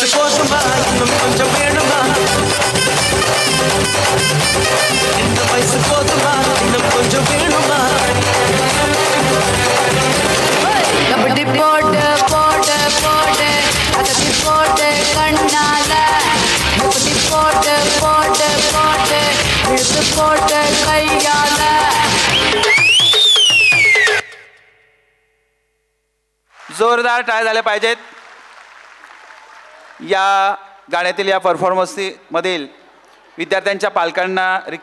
வயசு போதுமா இன்னும் கொஞ்சம் வேணுமா இந்த வயசு போதுமா இன்னும் கொஞ்சம் வேணுமா கபடி போட்டு போட்டு போட்டு அகத்தி போட்டு கண்ணால கபடி போட்டு போட்டு போட்டு இழுத்து போட்டு கையால जोरदार टाळ्या झाल्या पाहिजेत. या गाण्यातील या परफॉर्मन्समधील विद्यार्थ्यांच्या पालकांना रिक्वेस्ट